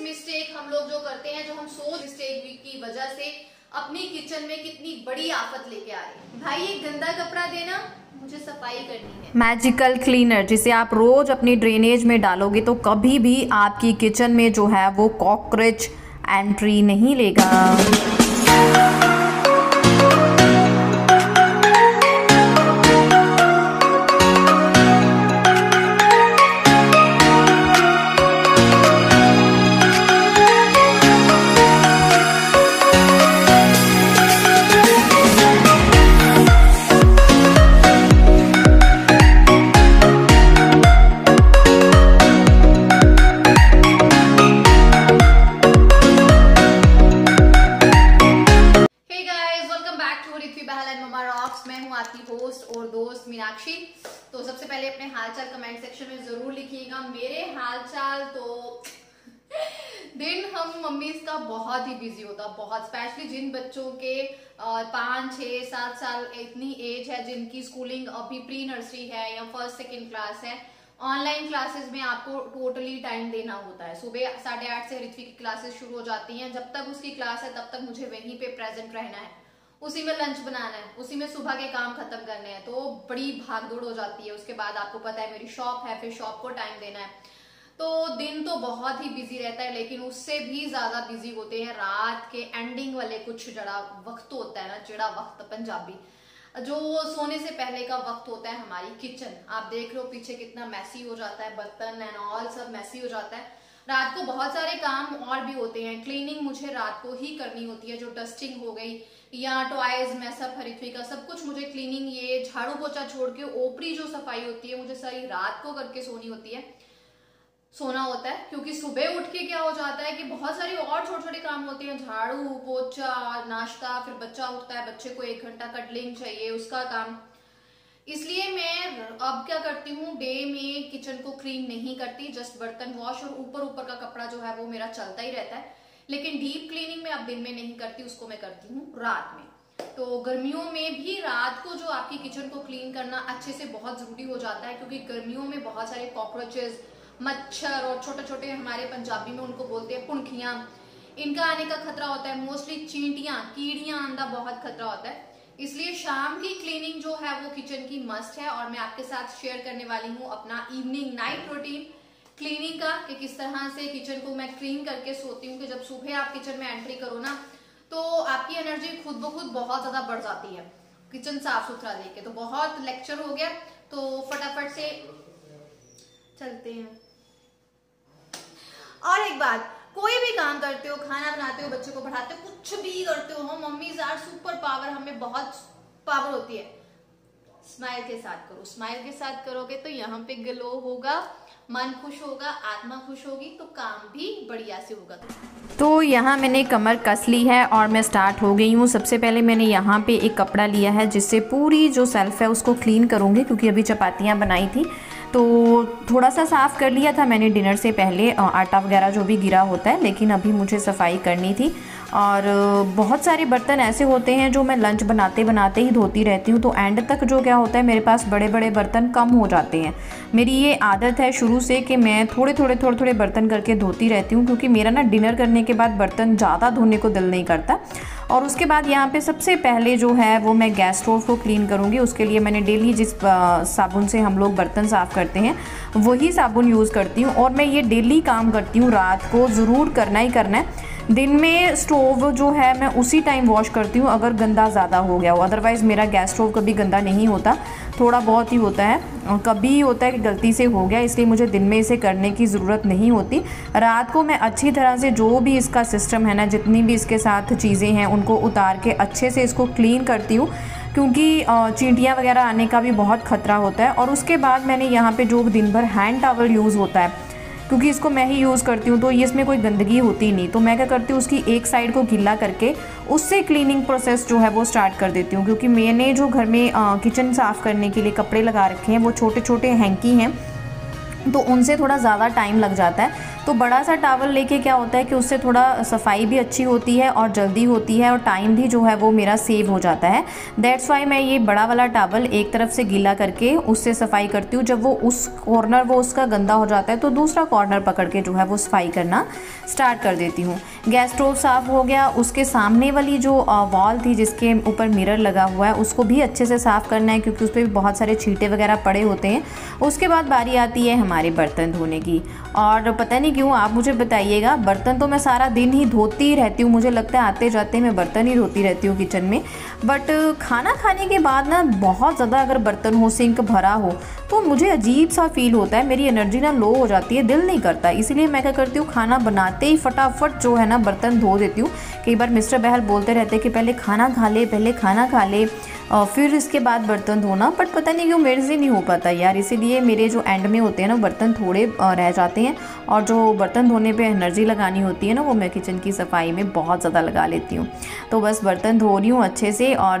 Mistake हम लोग जो करते हैं, जो हम सोच मिस्टेक की वजह से अपनी किचन में कितनी बड़ी आफत लेके आ रहे हैं। भाई एक गंदा कपड़ा देना, मुझे सफाई करनी है। मैजिकल क्लीनर जिसे आप रोज अपनी ड्रेनेज में डालोगे तो कभी भी आपकी किचन में जो है वो कॉकरोच एंट्री नहीं लेगा। होस्ट और दोस्त मीनाक्षी। तो सबसे पहले अपने हालचाल कमेंट सेक्शन में जरूर लिखिएगा। मेरे हालचाल तो दिन हम मम्मी का बहुत ही बिजी होता, बहुत, स्पेशली जिन बच्चों के 5, 6, 7 साल इतनी एज है, जिनकी स्कूलिंग अभी प्री नर्सरी है या फर्स्ट सेकेंड क्लास है। ऑनलाइन क्लासेस में आपको टोटली टाइम देना होता है। सुबह 8:30 से ऋत्विक की क्लासेस शुरू हो जाती हैं। जब तक उसकी क्लास है तब तक मुझे वहीं पे प्रेजेंट रहना है, उसी में लंच बनाना है, उसी में सुबह के काम खत्म करने हैं, तो बड़ी भागदौड़ हो जाती है। उसके बाद आपको पता है मेरी शॉप है, फिर शॉप को टाइम देना है, तो दिन तो बहुत ही बिजी रहता है। लेकिन उससे भी ज्यादा बिजी होते हैं रात के एंडिंग वाले कुछ जड़ा वक्त होता है ना, जड़ा वक्त पंजाबी, जो सोने से पहले का वक्त होता है। हमारी किचन आप देख लो पीछे कितना मैसी हो जाता है, बर्तन एंड ऑल सब मैसी हो जाता है। रात को बहुत सारे काम और भी होते हैं। क्लीनिंग मुझे रात को ही करनी होती है, जो डस्टिंग हो गई या टॉयज में सब ऋत्विक का सब कुछ मुझे क्लीनिंग, ये झाड़ू पोछा छोड़ के ओपरी जो सफाई होती है मुझे सारी रात को करके सोना होता है। क्योंकि सुबह उठ के क्या हो जाता है कि बहुत सारे और छोटे छोटे काम होते हैं, झाड़ू पोछा, नाश्ता, फिर बच्चा उठता है, बच्चे को 1 घंटा कटलिंग चाहिए, उसका काम। इसलिए मैं अब क्या करती हूँ, डे में किचन को क्लीन नहीं करती, जस्ट बर्तन वॉश और ऊपर का कपड़ा जो है वो मेरा चलता ही रहता है। लेकिन डीप क्लीनिंग में अब दिन में नहीं करती, उसको मैं करती हूँ रात में। तो गर्मियों में भी रात को जो आपकी किचन को क्लीन करना अच्छे से बहुत जरूरी हो जाता है, क्योंकि गर्मियों में बहुत सारे कॉकरोचेस, मच्छर और छोटे छोटे, हमारे पंजाबी में उनको बोलते हैं पुणखियां, इनका आने का खतरा होता है। मोस्टली चींटियां, कीड़ियां आने का बहुत खतरा होता है। इसलिए शाम की क्लीनिंग जो है वो किचन की मस्ट है। और मैं आपके साथ शेयर करने वाली हूँ अपना इवनिंग नाइट रूटीन क्लीनिंग का, कि किस तरह से किचन को मैं क्लीन करके सोती हूँ। कि जब सुबह आप किचन में एंट्री करो ना, तो आपकी एनर्जी खुद ब खुद बहुत ज्यादा बढ़ जाती है किचन साफ सुथरा देख के। तो बहुत लेक्चर हो गया, तो फटाफट से चलते हैं। और एक बात, कोई भी काम करते हो, खाना बनाते हो, बच्चे को पढ़ाते हो, कुछ भी करते हो, मम्मीज आर सुपर पावर, हमें बहुत पावर होती है। स्माइल के साथ करो, स्माइल के साथ करोगे तो यहाँ पे ग्लो होगा, मन खुश होगा, आत्मा खुश होगी, तो काम भी बढ़िया से होगा। तो यहाँ मैंने कमर कस ली है और मैं स्टार्ट हो गई हूँ। सबसे पहले मैंने यहाँ पे एक कपड़ा लिया है जिससे पूरी जो सेल्फ है उसको क्लीन करूँगी, क्योंकि अभी चपातियाँ बनाई थी तो थोड़ा सा साफ़ कर लिया था मैंने डिनर से पहले, आटा वगैरह जो भी गिरा होता है, लेकिन अभी मुझे सफाई करनी थी। और बहुत सारे बर्तन ऐसे होते हैं जो मैं लंच बनाते बनाते ही धोती रहती हूँ, तो एंड तक जो क्या होता है मेरे पास बड़े बड़े बर्तन कम हो जाते हैं। मेरी ये आदत है शुरू से कि मैं थोड़े थोड़े बर्तन करके धोती रहती हूँ, क्योंकि मेरा ना डिनर करने के बाद बर्तन ज़्यादा धोने को दिल नहीं करता। और उसके बाद यहाँ पे सबसे पहले जो है वो मैं गैस स्टोव को क्लीन करूँगी। उसके लिए मैंने डेली जिस साबुन से हम लोग बर्तन साफ़ करते हैं वही साबुन यूज़ करती हूँ। और मैं ये डेली काम करती हूँ, रात को ज़रूर करना ही करना है। दिन में स्टोव जो है मैं उसी टाइम वॉश करती हूँ अगर गंदा ज़्यादा हो गया हो, अदरवाइज़ मेरा गैस स्टोव कभी गंदा नहीं होता, थोड़ा बहुत ही होता है, कभी होता है कि गलती से हो गया, इसलिए मुझे दिन में इसे करने की ज़रूरत नहीं होती। रात को मैं अच्छी तरह से जो भी इसका सिस्टम है ना, जितनी भी इसके साथ चीज़ें हैं उनको उतार के अच्छे से इसको क्लीन करती हूँ, क्योंकि चींटियाँ वगैरह आने का भी बहुत खतरा होता है। और उसके बाद मैंने यहाँ पे जो दिन भर हैंड टॉवल यूज़ होता है, क्योंकि इसको मैं ही यूज़ करती हूँ तो ये इसमें कोई गंदगी होती नहीं, तो मैं क्या करती हूँ उसकी एक साइड को गीला करके उससे क्लीनिंग प्रोसेस जो है वो स्टार्ट कर देती हूँ। क्योंकि मैंने जो घर में किचन साफ़ करने के लिए कपड़े लगा रखे हैं वो छोटे छोटे हैंकी हैं, तो उनसे थोड़ा ज़्यादा टाइम लग जाता है। तो बड़ा सा टावल लेके क्या होता है कि उससे थोड़ा सफाई भी अच्छी होती है और जल्दी होती है और टाइम भी जो है वो मेरा सेव हो जाता है। दैट्स वाई मैं ये बड़ा वाला टावल एक तरफ से गीला करके उससे सफाई करती हूँ। जब वो उस कॉर्नर वो उसका गंदा हो जाता है तो दूसरा कॉर्नर पकड़ के जो है वो सफाई करना स्टार्ट कर देती हूँ। गैस स्टोव साफ़ हो गया, उसके सामने वाली जो वॉल थी जिसके ऊपर मिरर लगा हुआ है उसको भी अच्छे से साफ़ करना है क्योंकि उस पर भी बहुत सारे छींटे वगैरह पड़े होते हैं। उसके बाद बारी आती है हमारे बर्तन धोने की। और पता नहीं क्यों, आप मुझे बताइएगा, बर्तन तो मैं सारा दिन ही धोती ही रहती हूँ, मुझे लगता है आते जाते मैं बर्तन ही धोती रहती हूँ किचन में। बट खाना खाने के बाद ना बहुत ज़्यादा अगर बर्तन हो, सिंक भरा हो, तो मुझे अजीब सा फील होता है, मेरी एनर्जी ना लो हो जाती है, दिल नहीं करता। इसीलिए मैं क्या करती हूँ, खाना बनाते ही फटाफट जो है ना बर्तन धो देती हूँ। कई बार मिस्टर बहल बोलते रहते हैं कि पहले खाना खा ले, पहले खाना खा ले और फिर इसके बाद बर्तन धोना, बट पता नहीं क्यों मेरे से नहीं हो पाता यार। इसीलिए मेरे जो एंड में होते हैं ना बर्तन थोड़े रह जाते हैं और जो बर्तन धोने पे एनर्जी लगानी होती है ना वो मैं किचन की सफाई में बहुत ज़्यादा लगा लेती हूँ। तो बस बर्तन धो रही हूँ अच्छे से और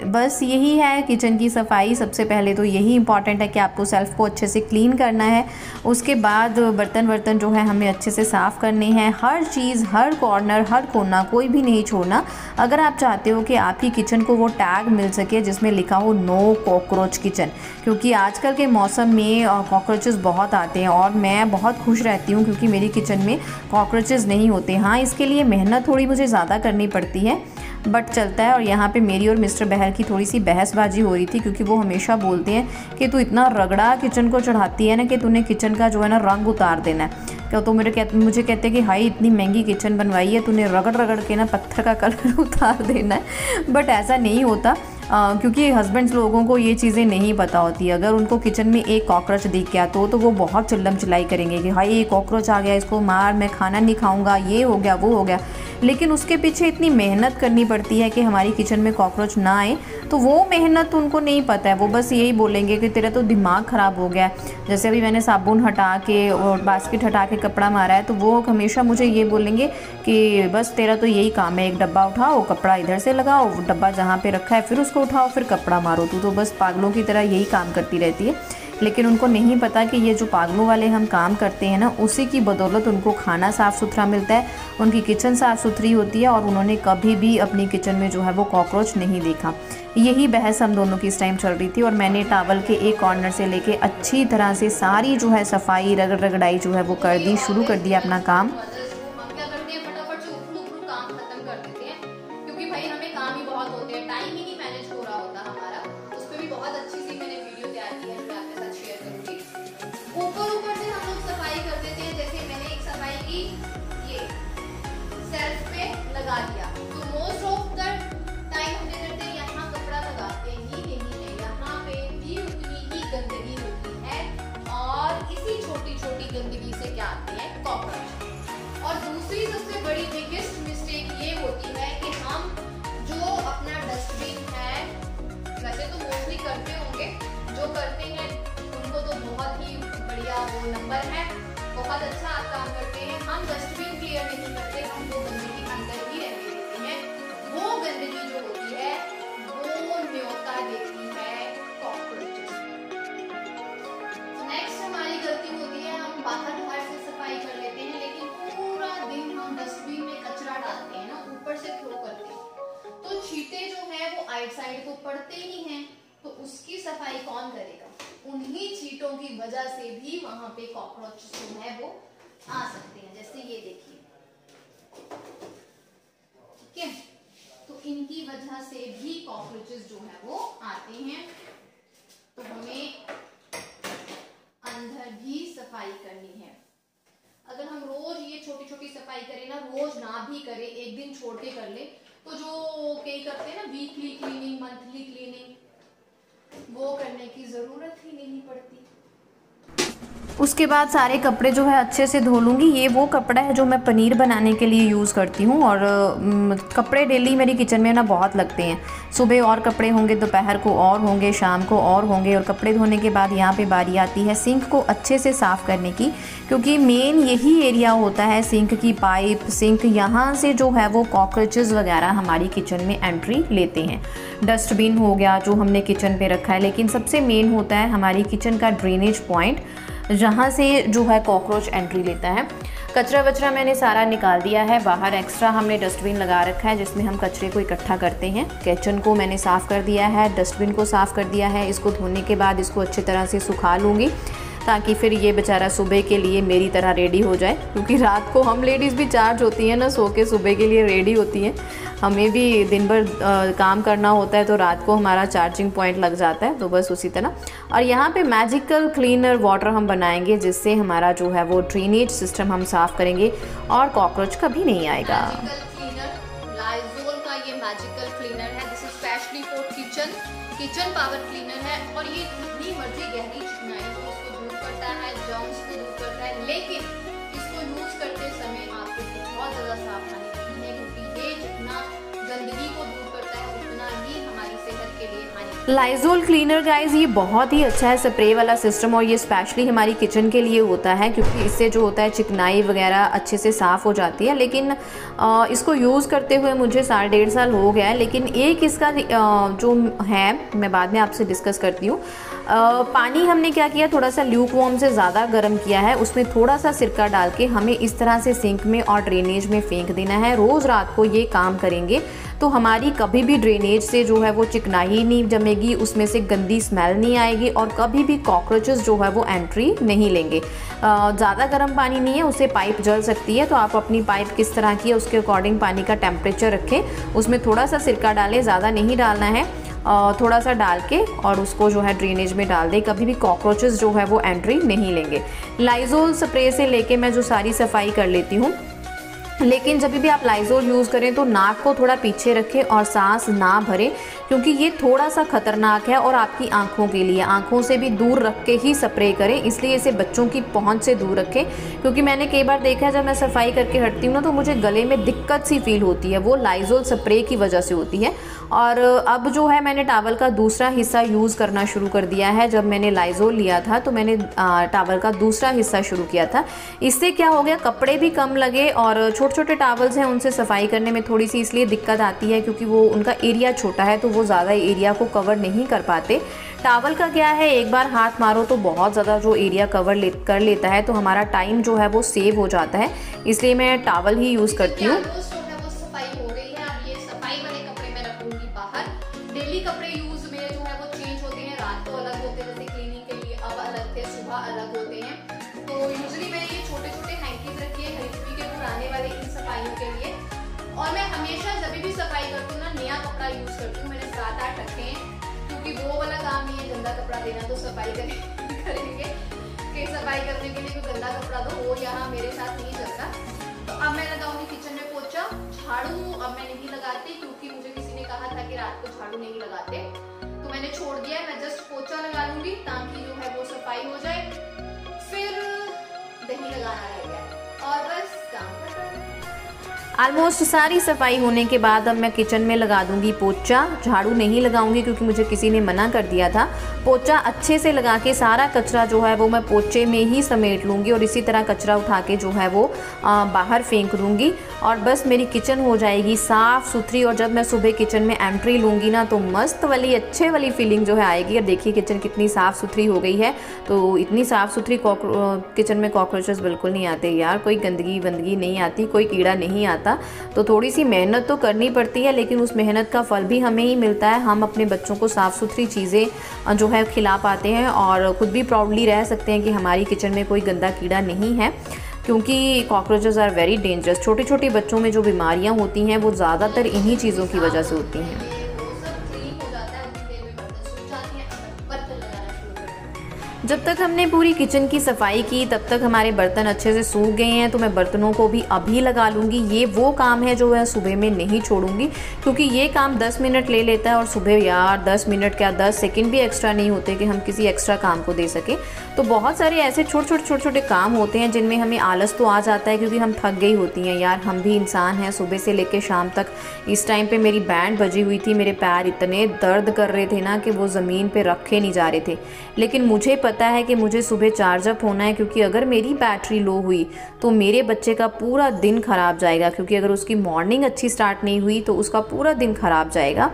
बस यही है किचन की सफाई। सबसे पहले तो यही इंपॉर्टेंट है कि आपको सेल्फ को अच्छे से क्लीन करना है। उसके बाद बर्तन जो है हमें अच्छे से साफ़ करने हैं। हर चीज़, हर कॉर्नर, हर कोना कोई भी नहीं छोड़ना। अगर आप चाहते हो कि आपकी किचन को वो टैग मिल सके जिसमें लिखा हो नो कॉकरोच किचन, क्योंकि आजकल के मौसम में कॉकरोचेस बहुत आते हैं और मैं बहुत खुश रहती हूँ क्योंकि मेरी किचन में कॉकरोचेस नहीं होते। हाँ, इसके लिए मेहनत थोड़ी मुझे ज़्यादा करनी पड़ती है बट चलता है। और यहाँ पे मेरी और मिस्टर बहल की थोड़ी सी बहसबाजी हो रही थी क्योंकि वो हमेशा बोलते हैं कि तू इतना रगड़ा किचन को चढ़ाती है ना कि तूने किचन का जो है ना रंग उतार देना है। क्या तो मुझे कहते हैं कि हाई इतनी महंगी किचन बनवाई है, तूने रगड़ रगड़ के ना पत्थर का कलर उतार देना है। बट ऐसा नहीं होता क्योंकि हस्बैंड्स लोगों को ये चीज़ें नहीं पता होती। अगर उनको किचन में एक कॉकरोच दिख गया तो वो बहुत चिल्लम चिल्लाई करेंगे कि हाय ये कॉकरोच आ गया, इसको मार, मैं खाना नहीं खाऊंगा, ये हो गया वो हो गया। लेकिन उसके पीछे इतनी मेहनत करनी पड़ती है कि हमारी किचन में कॉकरोच ना आए, तो वो मेहनत उनको नहीं पता है। वो बस यही बोलेंगे कि तेरा तो दिमाग ख़राब हो गया। जैसे अभी मैंने साबुन हटा के और बास्केट हटा के कपड़ा मारा है तो वो हमेशा मुझे ये बोलेंगे कि बस तेरा तो यही काम है, एक डब्बा उठाओ, कपड़ा इधर से लगाओ, डब्बा जहाँ पे रखा है फिर उसको उठाओ, फिर कपड़ा मारो। तू तो बस पागलों की तरह यही काम करती रहती है। लेकिन उनको नहीं पता कि ये जो पागलों वाले हम काम करते हैं ना, उसी की बदौलत उनको खाना साफ़ सुथरा मिलता है, उनकी किचन साफ़ सुथरी होती है और उन्होंने कभी भी अपनी किचन में जो है वो कॉकरोच नहीं देखा। यही बहस हम दोनों की इस टाइम चल रही थी और मैंने टावल के एक कॉर्नर से लेके अच्छी तरह से सारी जो है सफाई रगड़ाई जो है वो कर दी, शुरू कर दिया अपना काम। गंदगी से क्या आते हैं कॉकरोच। और दूसरी सबसे बड़ी बिगेस्ट मिस्टेक ये होती है कि हम जो अपना डस्टबिन है, वैसे तो मोस्टली करते होंगे, जो करते हैं उनको तो बहुत ही बढ़िया वो नंबर है, बहुत अच्छा आप काम करते हैं। हम डस्टबिन क्लियर नहीं करते, हम वो गंदगी अंदर ही रहने देते हैं। वो गंदगी जो होती है वो न्योता देती है कॉकरोचेस। नेक्स्ट हमारी गलती होती है, हम बाहर से सफाई कर लेते हैं लेकिन पूरा दिन हम डस्टबिन में कचरा डालते हैं ना, ऊपर से थ्रो करते हैं, तो छींटे जो है वो आइट साइड तो पड़ते ही हैं, तो उसकी सफाई कौन करेगा? उन्हीं छींटों की वजह से भी वहां पे कॉकरोच जो है वो आ सकते हैं। जैसे ये देखिए, ठीक है, तो इनकी वजह से भी कॉकरोचेस जो है वो आते हैं। तो हमें अंदर भी सफाई करनी है। अगर हम रोज ये छोटी छोटी सफाई करें ना, रोज ना भी करें, एक दिन छोड़ के कर ले, तो जो कई करते हैं ना वीकली क्लीनिंग, मंथली क्लीनिंग, वो करने की जरूरत ही नहीं पड़ती। उसके बाद सारे कपड़े जो है अच्छे से धो लूँगी। ये वो कपड़ा है जो मैं पनीर बनाने के लिए यूज़ करती हूँ और कपड़े डेली मेरी किचन में ना बहुत लगते हैं। सुबह और कपड़े होंगे, दोपहर को और होंगे, शाम को और होंगे। और कपड़े धोने के बाद यहाँ पे बारी आती है सिंक को अच्छे से साफ़ करने की, क्योंकि मेन यही एरिया होता है सिंक की पाइप, सिंक, यहाँ से जो है वो कॉकरोचेस वगैरह हमारी किचन में एंट्री लेते हैं। डस्टबिन हो गया जो हमने किचन पे रखा है, लेकिन सबसे मेन होता है हमारी किचन का ड्रेनेज पॉइंट। जहाँ से जो है कॉकरोच एंट्री लेता है। कचरा वचरा मैंने सारा निकाल दिया है बाहर। एक्स्ट्रा हमने डस्टबिन लगा रखा है जिसमें हम कचरे को इकट्ठा करते हैं। किचन को मैंने साफ़ कर दिया है, डस्टबिन को साफ़ कर दिया है। इसको धोने के बाद इसको अच्छी तरह से सुखा लूँगी ताकि फिर ये बेचारा सुबह के लिए मेरी तरह रेडी हो जाए, क्योंकि रात को हम लेडीज़ भी चार्ज होती हैं ना, सो के सुबह के लिए रेडी होती हैं। हमें भी दिन भर काम करना होता है तो रात को हमारा चार्जिंग पॉइंट लग जाता है, तो बस उसी तरह। और यहाँ पे मैजिकल क्लीनर वाटर हम बनाएंगे जिससे हमारा जो है वो ड्रेनेज सिस्टम हम साफ़ करेंगे और कॉकरोच कभी नहीं आएगा। लाइज़ोल का ये मैजिकल क्लीनर है, this is specially for kitchen power cleaner है। और ये जितनी मर्जी गहरी चिकनाई को उसको दूर करता है, जर्म्स को दूर करता है, लेकिन इसको यूज करते समय आपको बहुत ज़्यादा सावधानी रखनी है, क्योंकि ये जितना गंदगी को दूर करता है उतना ही हमारी सेहत के लिए हानिकारक। लाइज़ोल क्लीनर गाइज ये बहुत ही अच्छा है, स्प्रे वाला सिस्टम, और ये स्पेशली हमारी किचन के लिए होता है क्योंकि इससे जो होता है चिकनाई वगैरह अच्छे से साफ़ हो जाती है। लेकिन इसको यूज़ करते हुए मुझे 1.5 साल हो गया है, लेकिन एक इसका जो है मैं बाद में आपसे डिस्कस करती हूँ। पानी हमने क्या किया, थोड़ा सा ल्यूक वार्म से ज़्यादा गर्म किया है, उसमें थोड़ा सा सिरका डाल के हमें इस तरह से सिंक में और ड्रेनेज में फेंक देना है। रोज़ रात को ये काम करेंगे तो हमारी कभी भी ड्रेनेज से जो है वो चिकनाई नहीं जमेगी, उसमें से गंदी स्मेल नहीं आएगी और कभी भी कॉकरोचेस जो है वो एंट्री नहीं लेंगे। ज़्यादा गर्म पानी नहीं है, उससे पाइप जल सकती है, तो आप अपनी पाइप किस तरह की है उसके अकॉर्डिंग पानी का टेम्परेचर रखें। उसमें थोड़ा सा सिरका डालें, ज़्यादा नहीं डालना है, थोड़ा सा डाल के और उसको जो है ड्रेनेज में डाल दें। कभी भी कॉकरोचेस जो है वो एंट्री नहीं लेंगे। लाइज़ोल स्प्रे से लेके मैं जो सारी सफाई कर लेती हूँ, लेकिन जब भी आप लाइज़ोल यूज़ करें तो नाक को थोड़ा पीछे रखें और सांस ना भरें, क्योंकि ये थोड़ा सा ख़तरनाक है और आपकी आंखों के लिए। आंखों से भी दूर रख के ही स्प्रे करें, इसलिए इसे बच्चों की पहुंच से दूर रखें, क्योंकि मैंने कई बार देखा है जब मैं सफाई करके हटती हूँ ना तो मुझे गले में दिक्कत सी फील होती है, वो लाइज़ोल स्प्रे की वजह से होती है। और अब जो है मैंने टावल का दूसरा हिस्सा यूज़ करना शुरू कर दिया है। जब मैंने लाइज़ोल लिया था तो मैंने टावल का दूसरा हिस्सा शुरू किया था। इससे क्या हो गया, कपड़े भी कम लगे और छोटे छोटे टावल्स हैं उनसे सफाई करने में थोड़ी सी इसलिए दिक्कत आती है क्योंकि वो उनका एरिया छोटा है तो वो ज़्यादा एरिया को कवर नहीं कर पाते। टावल का क्या है, एक बार हाथ मारो तो बहुत ज़्यादा जो एरिया कवर कर लेता है, तो हमारा टाइम जो है वो सेव हो जाता है, इसलिए मैं टावल ही यूज़ करती हूँ। डेली कपड़े यूज मेरे जो है वो चेंज होते हैं, रात को अलग होते हैं, जैसे क्लीनिंग के लिए अब अलग थे, सुबह अलग होते हैं। तो यूजुअली मैंने ये छोटे छोटे हैंकीज रखे हैं हरिप्पी के पुराने वाले इन सफाइयों के लिए। और मैं हमेशा जब भी सफाई करती हूँ ना नया कपड़ा यूज करती हूँ। मैंने 7-8 रखे हैं क्योंकि वो वाला काम नहीं है गंदा कपड़ा देना, तो सफाई करेंगे कि सफाई करने के लिए कोई गंदा कपड़ा दो, वो यहाँ मेरे साथ नहीं चलता। तो अब मैं लगाऊंगी किचन में पोछा। झाड़ू अब मैं नहीं लगाती क्योंकि मुझे किसी ने कहा था कि रात को झाड़ू नहीं लगाते, तो मैंने छोड़ दिया है। मैं जस्ट पोछा लगा लूंगी ताकि जो है वो सफाई हो जाए, फिर दही लगाना रह गया और बस काम खत्म। ऑलमोस्ट सारी सफाई होने के बाद अब मैं किचन में लगा दूंगी पोछा। झाड़ू नहीं लगाऊंगी क्योंकि मुझे किसी ने मना कर दिया था। पोछा अच्छे से लगा के सारा कचरा जो है वो मैं पोछे में ही समेट लूँगी और इसी तरह कचरा उठा के जो है वो बाहर फेंक दूँगी और बस मेरी किचन हो जाएगी साफ़ सुथरी। और जब मैं सुबह किचन में एंट्री लूँगी ना तो मस्त वाली अच्छे वाली फीलिंग जो है आएगी। और देखिए किचन कितनी साफ़ सुथरी हो गई है, तो इतनी साफ़ सुथरी किचन में कॉकरोचेस बिल्कुल नहीं आते यार, कोई गंदगी वंदगी नहीं आती, कोई कीड़ा नहीं आता। तो थोड़ी सी मेहनत तो करनी पड़ती है, लेकिन उस मेहनत का फल भी हमें ही मिलता है। हम अपने बच्चों को साफ़ सुथरी चीज़ें जो है खिला पाते हैं और खुद भी प्राउडली रह सकते हैं कि हमारी किचन में कोई गंदा कीड़ा नहीं है, क्योंकि कॉकरोचेस आर वेरी डेंजरस। छोटे छोटे बच्चों में जो बीमारियां होती हैं वो ज़्यादातर इन्हीं चीज़ों की वजह से होती हैं। जब तक हमने पूरी किचन की सफाई की तब तक हमारे बर्तन अच्छे से सूख गए हैं, तो मैं बर्तनों को भी अभी लगा लूँगी। ये वो काम है जो मैं सुबह में नहीं छोड़ूंगी, क्योंकि ये काम 10 मिनट ले लेता है और सुबह यार 10 मिनट क्या 10 सेकंड भी एक्स्ट्रा नहीं होते कि हम किसी एक्स्ट्रा काम को दे सकें। तो बहुत सारे ऐसे छोटे छोटे काम होते हैं जिनमें हमें आलस तो आ जाता है क्योंकि हम थक गई होती हैं यार, हम भी इंसान हैं। सुबह से लेकर शाम तक इस टाइम पर मेरी बैंड बजी हुई थी, मेरे पैर इतने दर्द कर रहे थे ना कि वो ज़मीन पर रखे नहीं जा रहे थे। लेकिन मुझे पता है कि मुझे सुबह चार्ज अप होना है, क्योंकि अगर मेरी बैटरी लो हुई तो मेरे बच्चे का पूरा दिन ख़राब जाएगा, क्योंकि अगर उसकी मॉर्निंग अच्छी स्टार्ट नहीं हुई तो उसका पूरा दिन ख़राब जाएगा।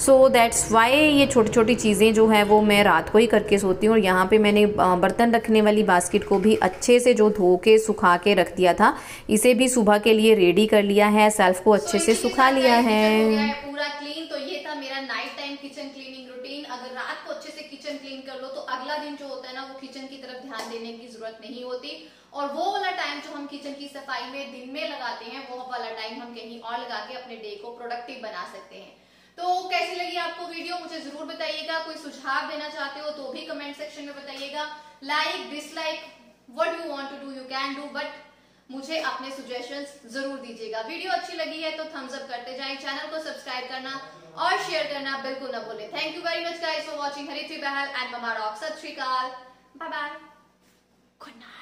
सो दैट्स वाई ये छोटी छोटी चीज़ें जो है वो मैं रात को ही करके सोती हूँ। और यहाँ पे मैंने बर्तन रखने वाली बास्केट को भी अच्छे से जो धो के सुखा के रख दिया था, इसे भी सुबह के लिए रेडी कर लिया है, सेल्फ को अच्छे से सुखा लिया है। पूरा क्लीन। तो ये था मेरा night time kitchen cleaning routine. अगर रात को अच्छे से किचन क्लीन कर लो तो अगला दिन जो होता है ना, वो किचन की तरफ ध्यान देने की जरूरत नहीं होती। और वो वाला टाइम जो हम किचन की सफाई में दिन में लगाते हैं, वो वाला टाइम हम कहीं और लगा के अपने डे को प्रोडक्टिव बना सकते हैं। तो कैसी लगी आपको वीडियो मुझे जरूर बताइएगा। कोई सुझाव देना चाहते हो तो भी कमेंट सेक्शन में बताइएगा। Like dislike what you want to do you can do, but मुझे अपने सजेशंस जरूर दीजिएगा। वीडियो अच्छी लगी है तो थम्स अप करते जाएं, चैनल को सब्सक्राइब करना और शेयर करना बिल्कुल ना भूलें। Thank you very much guys for watching Haritri Bahal and mama rock. सत श्री अकाल, बाय बाय, गुड नाइट।